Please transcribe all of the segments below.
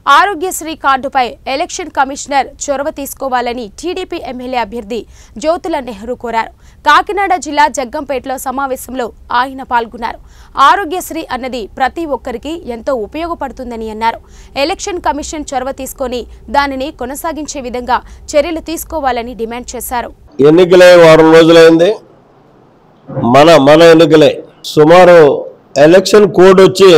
ఆరోగ్యశ్రీ కార్డుపై election commissioner చొరవ తీసుకోవాలని టీడీపీ ఎమ్మెల్యే అభ్యర్థి జ్యోతుల నెహ్రూ కోరారు. కాకినాడ జిల్లా జగ్గంపేటలో సమావేశంలో ఆయన పాల్గొన్నారు. ఆరోగ్యశ్రీ అన్నది ప్రతి ఒక్కరికి ఎంతో ఉపయోగపడుతుందని అన్నారు. ఎలక్షన్ కమిషన్ చొరవ తీసుకొని దానిని కొనసాగించే విధంగా చర్యలు తీసుకోవాలని డిమాండ్ చేశారు. ఎన్నికలే వారం రోజులైంది. మన ఎన్నికలే సుమారు ఎలక్షన్ కోడ్ వచ్చి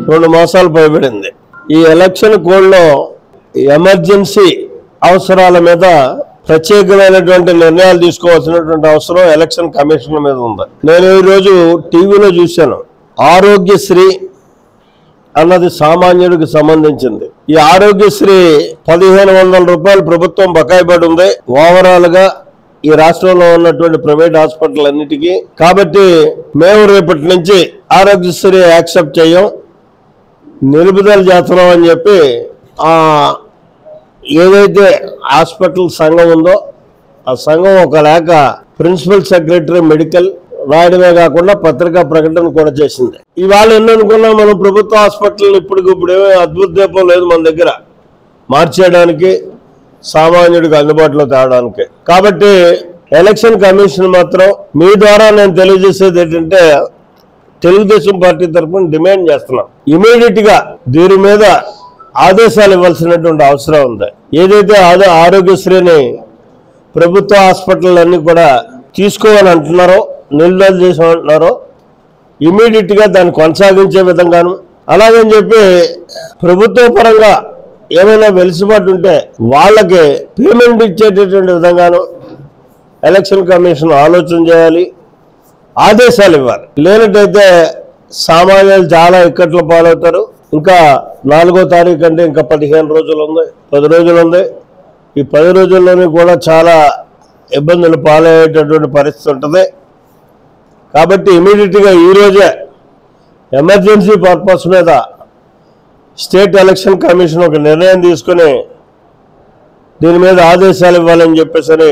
2 మాసాలు పైబడింది. ఈ ఎలక్షన్ కోడ్లో ఎమర్జెన్సీ అవసరాల మీద ప్రత్యేకమైనటువంటి నిర్ణయాలు తీసుకోవాల్సినటువంటి అవసరం ఎలక్షన్ కమిషన్ మీద ఉంది. నేను ఈరోజు టీవీలో చూశాను. ఆరోగ్యశ్రీ అన్నది సామాన్యుడికి సంబంధించింది. ఈ ఆరోగ్యశ్రీ 1500 రూపాయలు ప్రభుత్వం బకాయి పడి ఉంది ఓవరాల్ గా ఈ రాష్ట్రంలో ఉన్నటువంటి ప్రైవేట్ హాస్పిటల్ అన్నిటికీ. కాబట్టి మేము రేపటి నుంచి ఆరోగ్యశ్రీ యాక్సెప్ట్ చేయం, నిలుపుదల చేస్తున్నాం అని చెప్పి ఏదైతే హాస్పిటల్ సంఘం ఉందో ఆ సంఘం ఒక లేఖ ప్రిన్సిపల్ సెక్రటరీ మెడికల్ రాయడమే కాకుండా పత్రికా ప్రకటన కూడా చేసింది. ఇవాళ ఎన్ననుకున్నా మనం ప్రభుత్వ హాస్పిటల్ ఇప్పుడు ఏమీ అద్భుత దీపం లేదు మన దగ్గర మార్చేయడానికి, సామాన్యుడికి అందుబాటులో తేవడానికి. కాబట్టి ఎలక్షన్ కమిషన్ మాత్రం మీ ద్వారా నేను తెలియజేసేది ఏంటంటే, తెలుగుదేశం పార్టీ తరఫున డిమాండ్ చేస్తున్నాం, ఇమీడియట్ గా దీని మీద ఆదేశాలు ఇవ్వాల్సినటువంటి అవసరం ఉంది. ఏదైతే ఆరోగ్యశ్రీని ప్రభుత్వ హాస్పిటల్ అన్ని కూడా తీసుకోవాలని అంటున్నారో, నిలుదల చేసామంటున్నారో, ఇమీడియట్ గా దాన్ని కొనసాగించే విధంగాను, అలాగని చెప్పి ప్రభుత్వ పరంగా ఏమైనా వెలుసుబాటు ఉంటే వాళ్ళకి పేమెంట్ ఇచ్చేటటువంటి విధంగాను ఎలక్షన్ కమిషన్ ఆలోచన చేయాలి, ఆదేశాలు ఇవ్వాలి. లేనట్టయితే సామాన్యులు చాలా ఇక్కట్ల పాలవుతారు. ఇంకా 4వ తారీఖు అంటే ఇంకా 15 రోజులు ఉంది, 10 రోజులు ఉంది. ఈ 10 రోజుల్లోనే కూడా చాలా ఇబ్బందులు పాలయ్యేటటువంటి పరిస్థితి ఉంటుంది. కాబట్టి ఇమీడియట్గా ఈరోజే ఎమర్జెన్సీ పర్పస్ మీద స్టేట్ ఎలక్షన్ కమిషన్ ఒక నిర్ణయం తీసుకుని దీని మీద ఆదేశాలు ఇవ్వాలని చెప్పేసి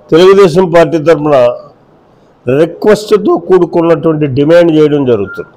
తెలుగుదేశం పార్టీ తరఫున రిక్వెస్ట్తో కూడుకున్నటువంటి డిమాండ్ చేయడం జరుగుతుంది.